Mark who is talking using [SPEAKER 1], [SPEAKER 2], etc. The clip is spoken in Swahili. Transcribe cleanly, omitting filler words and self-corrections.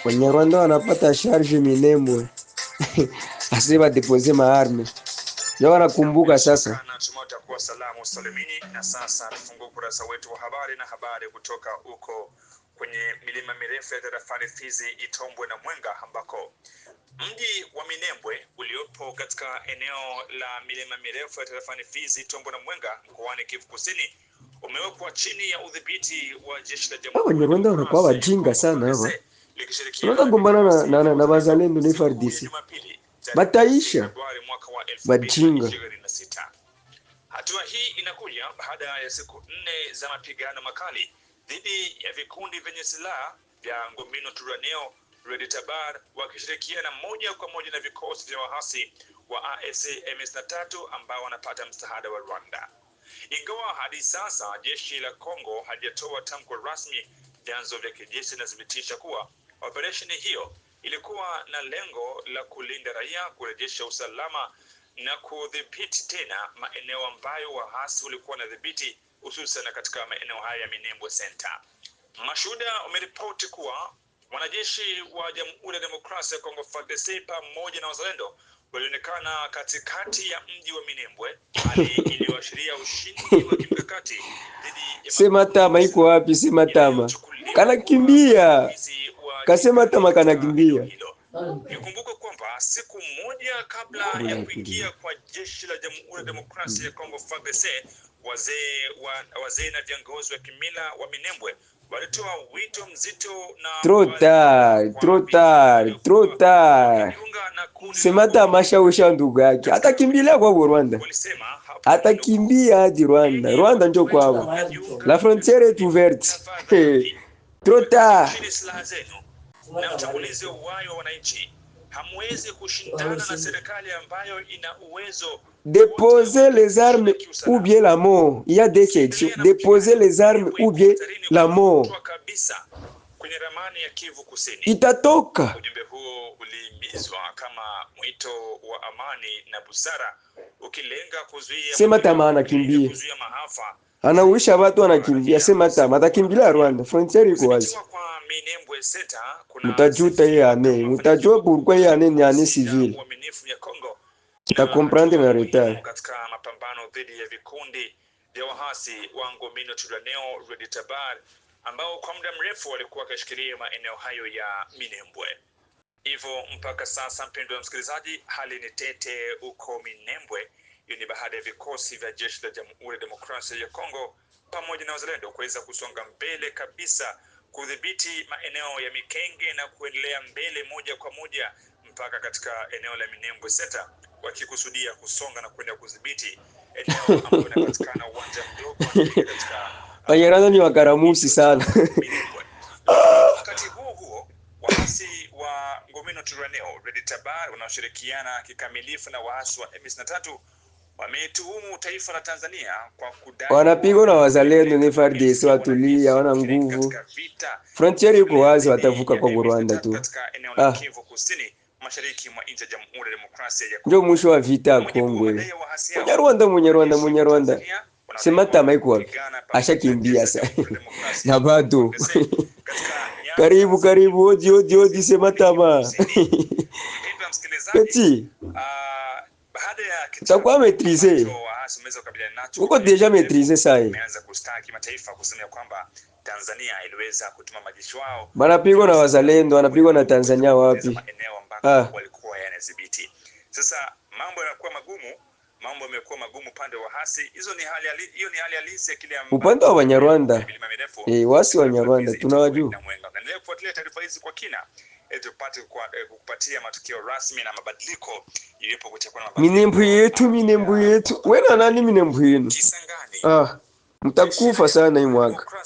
[SPEAKER 1] Wanyarwanda wanapata charge Minembwe. Asiba depose maarme. Ndio wanakumbuka sasa.
[SPEAKER 2] Natumai utakuwa salamu salimini, na sasa tufungua ukurasa wetu wa habari na habari kutoka huko kwenye milima mirefu ya tarafani Fizi, Itombwe na Mwenga, ambako mji wa Minembwe uliopo katika eneo la milima mirefu ya tarafani Fizi, Itombwe na Mwenga mkoani Kivu Kusini umewekwa chini ya udhibiti wa jeshi la Jamhuri.
[SPEAKER 1] Wanyarwanda wanakuwa wajinga sana hawa. Unataka kugombana na bazalendo na FARDC. Bataisha wajinga.
[SPEAKER 2] Hatua hii inakuja baada ya siku 4 za mapigano makali dhidi ya vikundi vyenye silaha vya Ngomino Turaneo Red Tabar wakishirikiana moja kwa moja na vikosi vya waasi wa AFC M23 ambao wanapata msaada wa Rwanda. Ingawa hadi sasa jeshi la Kongo halijatoa tamko rasmi, vyanzo vya kijeshi vinathibitisha kuwa operesheni hiyo ilikuwa na lengo la kulinda raia, kurejesha usalama na kudhibiti tena maeneo ambayo waasi walikuwa wanadhibiti, hususan katika maeneo haya ya Minembwe Center. Mashuhuda wameripoti kuwa wanajeshi wa Jamhuri ya Demokrasia ya Kongo FARDC pamoja na wazalendo walionekana katikati ya mji wa Minembwe, hali iliyoashiria ushindi wa kimkakati dhidi ya
[SPEAKER 1] Sema Tama iko wapi? Sema Tama kanakimbia. Kasema Tama kanakimbia.
[SPEAKER 2] Nikumbuke kwamba siku moja kabla ya kuingia kwa jeshi la Jamhuri ya Demokrasia ya Kongo FARDC, wazee na viongozi wa kimila wa Minembwe walitoa wito mzito na
[SPEAKER 1] trop tard. Sema Tama shausha ndugu yake. Atakimbilia kwa Rwanda. Atakimbia hadi Rwanda. Rwanda ndio kwao. La frontière est ouverte. Trop tard.
[SPEAKER 2] Na mtangulizi wa wananchi, hamwezi kushindana na serikali ambayo ina uwezo.
[SPEAKER 1] Déposer les armes ou bien la mort. Il y a deux questions. Déposer les armes ou bien la mort.
[SPEAKER 2] Kabisa kwenye ramani ya Kivu Kusini.
[SPEAKER 1] Itatoka.
[SPEAKER 2] Ujumbe huo ulihimizwa kama mwito wa amani na busara, ukilenga kuzuia
[SPEAKER 1] Sema Tama anakimbia.
[SPEAKER 2] Kuzuia maafa.
[SPEAKER 1] Anauisha watu wanakimbia. Sema Tama atakimbilia Rwanda. Frontière iko wazi. Mutajuta yeye ane. Mutajua pourquoi yeye ane ni ane civil. Ta comprendre na retard.
[SPEAKER 2] Katika mapambano dhidi ya vikundi vya waasi wa Ngomino Turaneo Red Tabar ambao kwa muda mrefu walikuwa wakishikilia maeneo hayo ya Minembwe. Hivyo mpaka sasa, mpendwa msikilizaji, hali ni tete uko Minembwe. Hiyo ni baada ya vikosi vya jeshi la Jamhuri ya Demokrasia ya Kongo pamoja na wazalendo kuweza kusonga mbele kabisa kudhibiti maeneo ya Mikenge na kuendelea mbele moja kwa moja mpaka katika eneo la Minembwe Center, wakikusudia kusonga na kwenda kudhibiti eneo ambalo linapatikana uwanja mdogo katika
[SPEAKER 1] Wanyarwanda ni wakaramusi sana.
[SPEAKER 2] Wakati huo waasi wa Ngomino Turaneo Red Tabar wanaoshirikiana kikamilifu na waasi wa M23 wametuhumu taifa la Tanzania kwa kudai
[SPEAKER 1] wanapigwa na wazalendo na FARDC, watulia, wana nguvu. Frontier iko wazi, watavuka kwa Rwanda tu.
[SPEAKER 2] Katika eneo la Kivu Kusini mashariki mwa nchi ya Jamhuri ya Demokrasia ya Kongo.
[SPEAKER 1] Ndio mwisho wa vita ya Kongo. Munyarwanda. Sema Tama iko wapi? Ashakimbia sasa. Na bado. Karibu odi Sema Tama. Petit.
[SPEAKER 2] Baada ya
[SPEAKER 1] utakuwa maîtriser. Uko deja maîtriser sasa.
[SPEAKER 2] Imeanza kustaki kimataifa kusema kwamba Tanzania iliweza kutuma majeshi wao.
[SPEAKER 1] Wanapigwa na wazalendo, wanapigwa na Tanzania wapi?
[SPEAKER 2] Eneo ambako walikuwa yanadhibiti. Sasa mambo yanakuwa magumu, mambo yamekuwa magumu pande wa hasi. Hiyo ni hali halisi ya kile ambacho
[SPEAKER 1] upande wa Wanyarwanda. Wasi wa Wanyarwanda tunawajua.
[SPEAKER 2] Endelea kufuatilia taarifa hizi kwa kina ili tupate kukupatia matukio rasmi na mabadiliko ilipo kutakuwa na mabadiliko.
[SPEAKER 1] Minembwe yetu. Wewe na nani Minembwe yenu?
[SPEAKER 2] Kisangani.
[SPEAKER 1] Mtakufa sana hii mwaka.